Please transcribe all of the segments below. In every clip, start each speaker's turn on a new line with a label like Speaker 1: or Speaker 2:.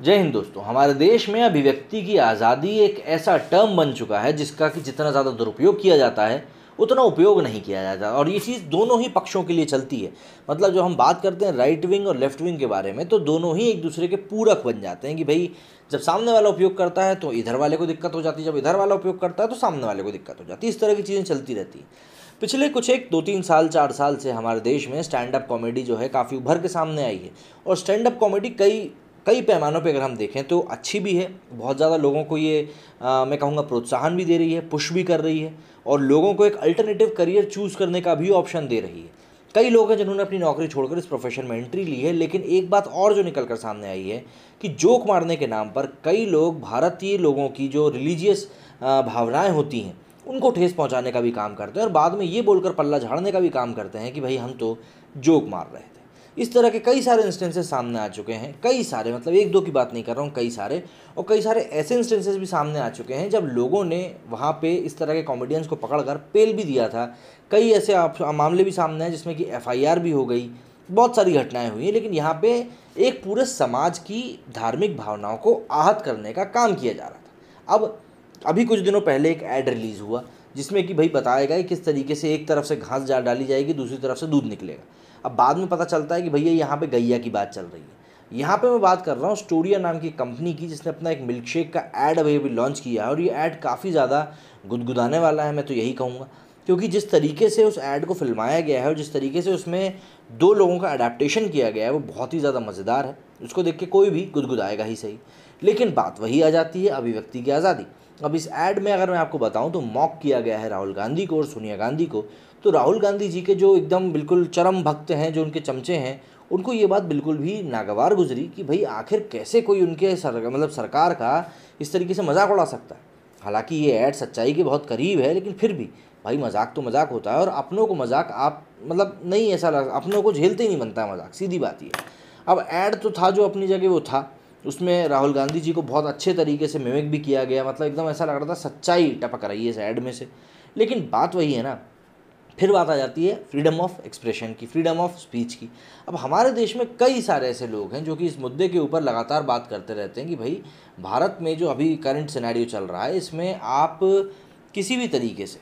Speaker 1: जय हिंद दोस्तों। हमारे देश में अभिव्यक्ति की आज़ादी एक ऐसा टर्म बन चुका है जिसका कि जितना ज़्यादा दुरुपयोग किया जाता है उतना उपयोग नहीं किया जाता, और ये चीज़ दोनों ही पक्षों के लिए चलती है। मतलब जो हम बात करते हैं राइट विंग और लेफ्ट विंग के बारे में, तो दोनों ही एक दूसरे के पूरक बन जाते हैं कि भाई जब सामने वाला उपयोग करता है तो इधर वाले को दिक्कत हो जाती है, जब इधर वाला उपयोग करता है तो सामने वाले को दिक्कत हो जाती है। इस तरह की चीज़ें चलती रहती हैं। पिछले कुछ एक 2-3 साल 4 साल से हमारे देश में स्टैंड अप कॉमेडी जो है काफ़ी उभर के सामने आई है। और स्टैंड अप कॉमेडी कई कई पैमानों पे अगर हम देखें तो अच्छी भी है। बहुत ज़्यादा लोगों को ये मैं कहूँगा प्रोत्साहन भी दे रही है, पुश भी कर रही है, और लोगों को एक अल्टरनेटिव करियर चूज़ करने का भी ऑप्शन दे रही है। कई लोग हैं जिन्होंने अपनी नौकरी छोड़कर इस प्रोफेशन में एंट्री ली है। लेकिन एक बात और जो निकल कर सामने आई है कि जोक मारने के नाम पर कई लोग भारतीय लोगों की जो रिलीजियस भावनाएं होती हैं उनको ठेस पहुंचाने का भी काम करते हैं, और बाद में ये बोलकर पल्ला झाड़ने का भी काम करते हैं कि भाई हम तो जोक मार रहे थे। इस तरह के कई सारे इंस्टेंसेस सामने आ चुके हैं, कई सारे, मतलब एक दो की बात नहीं कर रहा हूँ, कई सारे। और कई सारे ऐसे इंस्टेंसेस भी सामने आ चुके हैं जब लोगों ने वहाँ पे इस तरह के कॉमेडियंस को पकड़कर पेल भी दिया था। कई ऐसे मामले भी सामने आए जिसमें कि एफआईआर भी हो गई, बहुत सारी घटनाएं हुई हैं। लेकिन यहाँ पे एक पूरे समाज की धार्मिक भावनाओं को आहत करने का काम किया जा रहा था। अब अभी कुछ दिनों पहले एक ऐड रिलीज़ हुआ जिसमें कि भाई बताया गया किस तरीके से एक तरफ से घास डाली जाएगी, दूसरी तरफ से दूध निकलेगा। अब बाद में पता चलता है कि भैया यहाँ पे गैया की बात चल रही है। यहाँ पे मैं बात कर रहा हूँ स्टोरिया नाम की कंपनी की, जिसने अपना एक मिल्क शेक का ऐड अभी लॉन्च किया है। और ये ऐड काफ़ी ज़्यादा गुदगुदाने वाला है, मैं तो यही कहूँगा, क्योंकि जिस तरीके से उस ऐड को फिल्माया गया है और जिस तरीके से उसमें दो लोगों का अडेप्टेशन किया गया है वो बहुत ही ज़्यादा मज़ेदार है। उसको देख के कोई भी गुदगुदाएगा ही सही। लेकिन बात वही आ जाती है अभिव्यक्ति की आज़ादी। अब इस ऐड में अगर मैं आपको बताऊं तो मॉक किया गया है राहुल गांधी को और सोनिया गांधी को। तो राहुल गांधी जी के जो एकदम बिल्कुल चरम भक्त हैं, जो उनके चमचे हैं, उनको ये बात बिल्कुल भी नागवार गुजरी कि भाई आखिर कैसे कोई उनके मतलब सरकार का इस तरीके से मजाक उड़ा सकता है। हालांकि ये ऐड सच्चाई के बहुत करीब है, लेकिन फिर भी भाई मजाक तो मजाक होता है, और अपनों को मजाक आप मतलब नहीं, ऐसा अपनों को झेलते ही नहीं बनता है मजाक, सीधी बात ये। अब ऐड तो था जो अपनी जगह वो था, उसमें राहुल गांधी जी को बहुत अच्छे तरीके से मिमिक भी किया गया, मतलब एकदम ऐसा लग रहा था सच्चाई टपक रही है इस ऐड में से। लेकिन बात वही है ना, फिर बात आ जाती है फ्रीडम ऑफ एक्सप्रेशन की, फ्रीडम ऑफ स्पीच की। अब हमारे देश में कई सारे ऐसे लोग हैं जो कि इस मुद्दे के ऊपर लगातार बात करते रहते हैं कि भाई भारत में जो अभी करंट सिनेरियो चल रहा है इसमें आप किसी भी तरीके से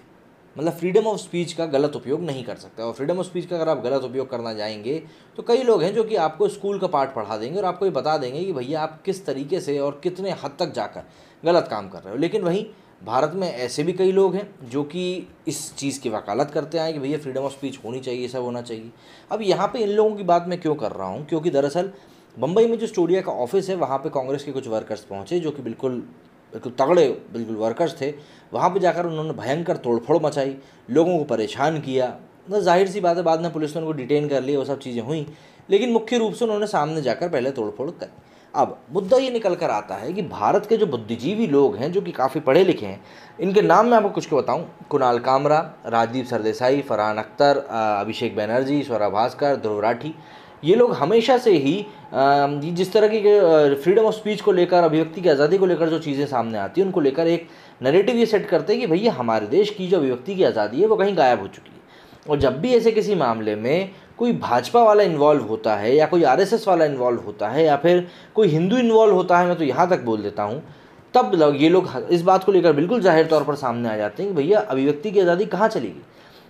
Speaker 1: मतलब फ्रीडम ऑफ स्पीच का गलत उपयोग नहीं कर सकते। और फ्रीडम ऑफ स्पीच का अगर आप गलत उपयोग करना जाएंगे तो कई लोग हैं जो कि आपको स्कूल का पाठ पढ़ा देंगे और आपको ये बता देंगे कि भैया आप किस तरीके से और कितने हद तक जाकर गलत काम कर रहे हो। लेकिन वहीं भारत में ऐसे भी कई लोग हैं जो कि इस चीज़ की वकालत करते आए कि भैया फ्रीडम ऑफ स्पीच होनी चाहिए, सब होना चाहिए। अब यहाँ पे इन लोगों की बात मैं क्यों कर रहा हूँ, क्योंकि दरअसल बम्बई में जो स्टोरिया का ऑफिस है वहाँ पे कांग्रेस के कुछ वर्कर्स पहुँचे जो कि बिल्कुल बिल्कुल तगड़े बिल्कुल वर्कर्स थे। वहाँ पे जाकर उन्होंने भयंकर तोड़फोड़ मचाई, लोगों को परेशान किया। मतलब जाहिर सी बात है बाद में पुलिस ने उनको डिटेन कर लिया, वो सब चीज़ें हुई, लेकिन मुख्य रूप से उन्होंने सामने जाकर पहले तोड़फोड़ करी। अब मुद्दा ये निकल कर आता है कि भारत के जो बुद्धिजीवी लोग हैं जो कि काफ़ी पढ़े लिखे हैं, इनके नाम मैं आपको कुछ को बताऊं, कुणाल कामरा, राजदीप सरदेसाई, फरहान अख्तर, अभिषेक बनर्जी, स्वरा भास्कर, ध्रुव राठी, ये लोग हमेशा से ही जिस तरह की फ्रीडम ऑफ स्पीच को लेकर, अभिव्यक्ति की आज़ादी को लेकर जो चीज़ें सामने आती हैं उनको लेकर एक नैरेटिव ये सेट करते हैं कि भैया हमारे देश की जो अभिव्यक्ति की आज़ादी है वो कहीं गायब हो चुकी है। और जब भी ऐसे किसी मामले में कोई भाजपा वाला इन्वॉल्व होता है या कोई आरएसएस वाला इन्वॉल्व होता है या फिर कोई हिंदू इन्वॉल्व होता है, मैं तो यहाँ तक बोल देता हूँ, तब ये लोग इस बात को लेकर बिल्कुल जाहिर तौर पर सामने आ जाते हैं कि भैया अभिव्यक्ति की आज़ादी कहाँ चली गई।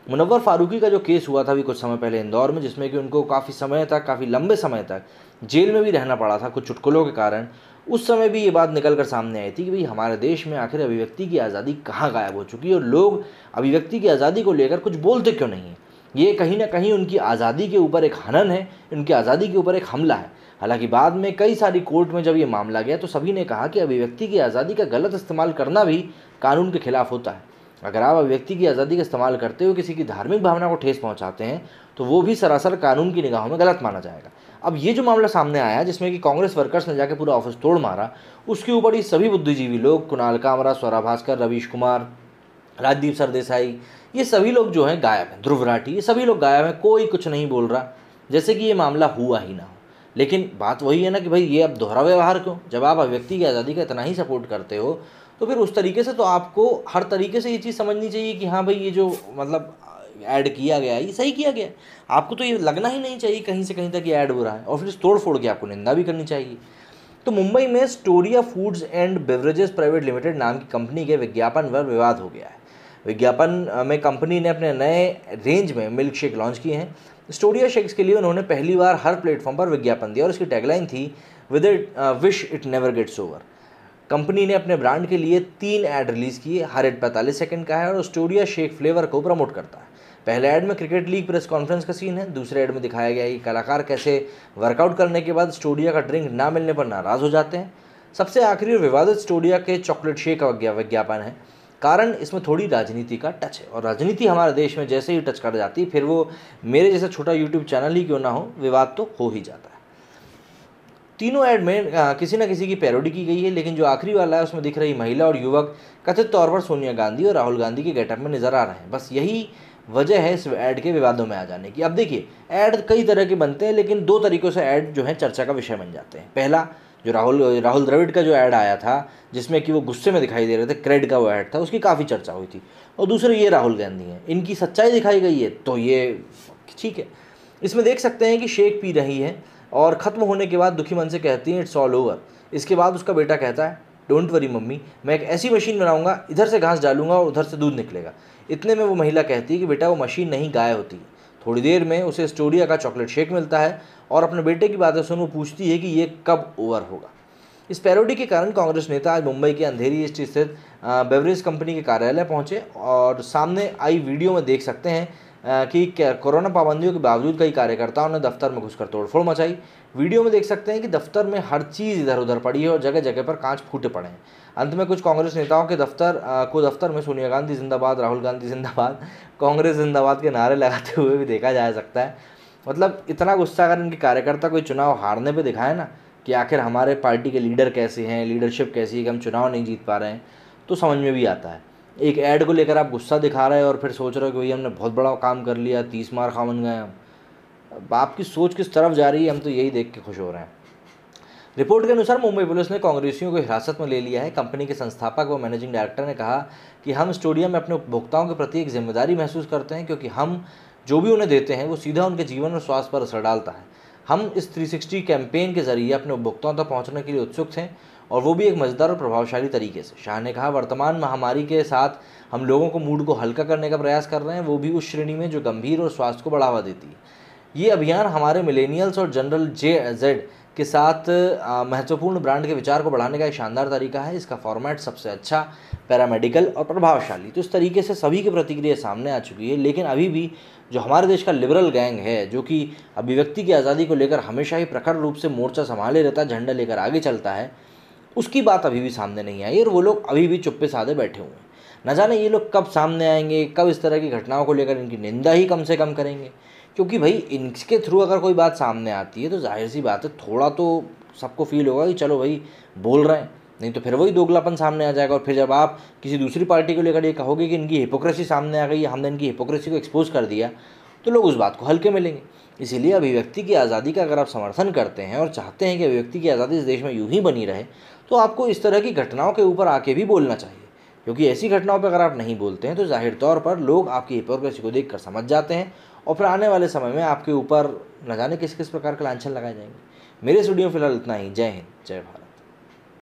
Speaker 1: मुनव्वर फारूकी का जो केस हुआ था अभी कुछ समय पहले इंदौर में, जिसमें कि उनको काफ़ी समय तक, काफ़ी लंबे समय तक जेल में भी रहना पड़ा था कुछ चुटकुलों के कारण, उस समय भी ये बात निकल कर सामने आई थी कि भाई हमारे देश में आखिर अभिव्यक्ति की आज़ादी कहाँ गायब हो चुकी है और लोग अभिव्यक्ति की आज़ादी को लेकर कुछ बोलते क्यों नहीं हैं। ये कहीं ना कहीं उनकी आज़ादी के ऊपर एक हनन है, उनकी आज़ादी के ऊपर एक हमला है। हालांकि बाद में कई सारी कोर्ट में जब ये मामला गया तो सभी ने कहा कि अभिव्यक्ति की आज़ादी का गलत इस्तेमाल करना भी कानून के खिलाफ होता है। अगर आप अभिव्यक्ति की आज़ादी का इस्तेमाल करते हुए किसी की धार्मिक भावना को ठेस पहुंचाते हैं तो वो भी सरासर कानून की निगाहों में गलत माना जाएगा। अब ये जो मामला सामने आया जिसमें कि कांग्रेस वर्कर्स ने जाके पूरा ऑफिस तोड़ मारा, उसके ऊपर ये सभी बुद्धिजीवी लोग, कुणाल कामरा, स्वरा भास्कर, रवीश कुमार, राजदीप सरदेसाई, ये सभी लोग जो हैं गायब हैं, ध्रुव राठी, ये सभी लोग गायब हैं, कोई कुछ नहीं बोल रहा, जैसे कि ये मामला हुआ ही ना हो। लेकिन बात वही है ना कि भाई ये अब दोहरा व्यवहार क्यों, जब आप अभिव्यक्ति की आज़ादी का इतना ही सपोर्ट करते हो तो फिर उस तरीके से तो आपको हर तरीके से ये चीज़ समझनी चाहिए कि हाँ भाई ये जो मतलब ऐड किया गया है ये सही किया गया है। आपको तो ये लगना ही नहीं चाहिए कहीं से कहीं तक ये ऐड हो रहा है, और फिर इस तोड़ फोड़ की आपको निंदा भी करनी चाहिए। तो मुंबई में Storia foods and beverages private limited नाम की कंपनी के विज्ञापन पर विवाद हो गया है। विज्ञापन में कंपनी ने अपने नए रेंज में मिल्क शेक लॉन्च किए हैं। स्टोरिया शेक्स के लिए उन्होंने पहली बार हर प्लेटफॉर्म पर विज्ञापन दिया और इसकी टैगलाइन थी with it wish it never gets over. Company ने अपने ब्रांड के लिए 3 ऐड रिलीज़ किए, हर ऐड 45 सेकंड का है और स्टोरिया शेक फ्लेवर को प्रमोट करता है। पहले ऐड में क्रिकेट लीग प्रेस कॉन्फ्रेंस का सीन है, दूसरे ऐड में दिखाया गया है कि कलाकार कैसे वर्कआउट करने के बाद स्टोरिया का ड्रिंक ना मिलने पर नाराज़ हो जाते हैं। सबसे आखिरी और विवादित स्टोरिया के चॉकलेट शेक का विज्ञापन है। कारण इसमें थोड़ी राजनीति का टच है और राजनीति हमारे देश में जैसे ही टच कर जाती है फिर वो मेरे जैसा छोटा यूट्यूब चैनल ही क्यों ना हो, विवाद तो हो ही जाता है। तीनों ऐड में किसी न किसी की पैरोडी की गई है, लेकिन जो आखिरी वाला है उसमें दिख रही महिला और युवक कथित तौर पर सोनिया गांधी और राहुल गांधी के गेटअप में नजर आ रहे हैं। बस यही वजह है इस ऐड के विवादों में आ जाने की। अब देखिए, ऐड कई तरह के बनते हैं, लेकिन 2 तरीक़ों से ऐड जो है चर्चा का विषय बन जाते हैं। पहला, जो राहुल द्रविड़ का जो ऐड आया था जिसमें कि वो गुस्से में दिखाई दे रहे थे, क्रेड का वो ऐड था, उसकी काफ़ी चर्चा हुई थी। और दूसरे ये राहुल गांधी हैं, इनकी सच्चाई दिखाई गई है तो ये ठीक है। इसमें देख सकते हैं कि शेक पी रही है और ख़त्म होने के बाद दुखी मन से कहती हैं इट्स ऑल ओवर। इसके बाद उसका बेटा कहता है डोंट वरी मम्मी, मैं एक ऐसी मशीन बनाऊंगा, इधर से घास डालूंगा और उधर से दूध निकलेगा। इतने में वो महिला कहती है कि बेटा वो मशीन नहीं, गाय होती है। थोड़ी देर में उसे स्टोरिया का चॉकलेट शेक मिलता है और अपने बेटे की बातें सुन वो पूछती है कि ये कब ओवर होगा। इस पैरोडी के कारण कांग्रेस नेता आज मुंबई के अंधेरी स्थित बेवरेज कंपनी के कार्यालय पहुंचे और सामने आई वीडियो में देख सकते हैं कि कोरोना पाबंदियों के बावजूद कई कार्यकर्ताओं ने दफ्तर में घुसकर तोड़फोड़ मचाई। वीडियो में देख सकते हैं कि दफ्तर में हर चीज़ इधर उधर पड़ी है और जगह जगह पर कांच फूटे पड़े हैं। अंत में कुछ कांग्रेस नेताओं के दफ्तर में सोनिया गांधी जिंदाबाद, राहुल गांधी जिंदाबाद, कांग्रेस जिंदाबाद के नारे लगाते हुए भी देखा जा सकता है। मतलब इतना गुस्सा अगर इनके कार्यकर्ता कोई चुनाव हारने पर दिखाए ना कि आखिर हमारे पार्टी के लीडर कैसे हैं, लीडरशिप कैसी है कि हम चुनाव नहीं जीत पा रहे हैं, तो समझ में भी आता है। एक ऐड को लेकर आप गुस्सा दिखा रहे हैं और फिर सोच रहे हो कि भाई हमने बहुत बड़ा काम कर लिया, 30 मार खा बन गए हम। अब आपकी सोच किस तरफ जा रही है, हम तो यही देख के खुश हो रहे हैं। रिपोर्ट के अनुसार मुंबई पुलिस ने कांग्रेसियों को हिरासत में ले लिया है। कंपनी के संस्थापक व मैनेजिंग डायरेक्टर ने कहा कि हम स्टोरिया में अपने उपभोक्ताओं के प्रति एक जिम्मेदारी महसूस करते हैं, क्योंकि हम जो भी उन्हें देते हैं वो सीधा उनके जीवन और स्वास्थ्य पर असर डालता है। हम इस 360 कैंपेन के जरिए अपने उपभोक्ताओं तक पहुंचने के लिए उत्सुक थे और वो भी एक मज़ेदार और प्रभावशाली तरीके से। शाह ने कहा, वर्तमान महामारी के साथ हम लोगों को मूड को हल्का करने का प्रयास कर रहे हैं, वो भी उस श्रेणी में जो गंभीर और स्वास्थ्य को बढ़ावा देती है। ये अभियान हमारे मिलेनियल्स और जनरल जेड के साथ महत्वपूर्ण ब्रांड के विचार को बढ़ाने का एक शानदार तरीका है। इसका फॉर्मेट सबसे अच्छा, पैरामेडिकल और प्रभावशाली। तो इस तरीके से सभी की प्रतिक्रिया सामने आ चुकी है। लेकिन अभी भी जो हमारे देश का लिबरल गैंग है, जो कि अभिव्यक्ति की आज़ादी को लेकर हमेशा ही प्रखर रूप से मोर्चा संभाले रहता है, झंडा लेकर आगे चलता है, उसकी बात अभी भी सामने नहीं आई और वो लोग अभी भी चुप्पे साधे बैठे हुए हैं। न जाने ये लोग कब सामने आएंगे, कब इस तरह की घटनाओं को लेकर इनकी निंदा ही कम से कम करेंगे। क्योंकि भाई इनके थ्रू अगर कोई बात सामने आती है तो जाहिर सी बात है थोड़ा तो सबको फील होगा कि चलो भाई बोल रहे हैं, नहीं तो फिर वही दोगलापन सामने आ जाएगा। और फिर जब आप किसी दूसरी पार्टी को लेकर ये कहोगे कि इनकी हिपोक्रेसी सामने आ गई, हमने इनकी हिपोक्रेसी को एक्सपोज कर दिया, तो लोग उस बात को हल्के में लेंगे। इसीलिए अभिव्यक्ति की आज़ादी का अगर आप समर्थन करते हैं और चाहते हैं कि अभिव्यक्ति की आज़ादी इस देश में यूं ही बनी रहे, तो आपको इस तरह की घटनाओं के ऊपर आके भी बोलना चाहिए। क्योंकि ऐसी घटनाओं पर अगर आप नहीं बोलते हैं तो जाहिर तौर पर लोग आपकी हिपोक्रेसी को देखकर समझ जाते हैं और फिर आने वाले समय में आपके ऊपर न जाने किस किस प्रकार के लांछन लगाए जाएंगे। मेरे स्टूडियो में फिलहाल इतना ही। जय हिंद, जय भारत।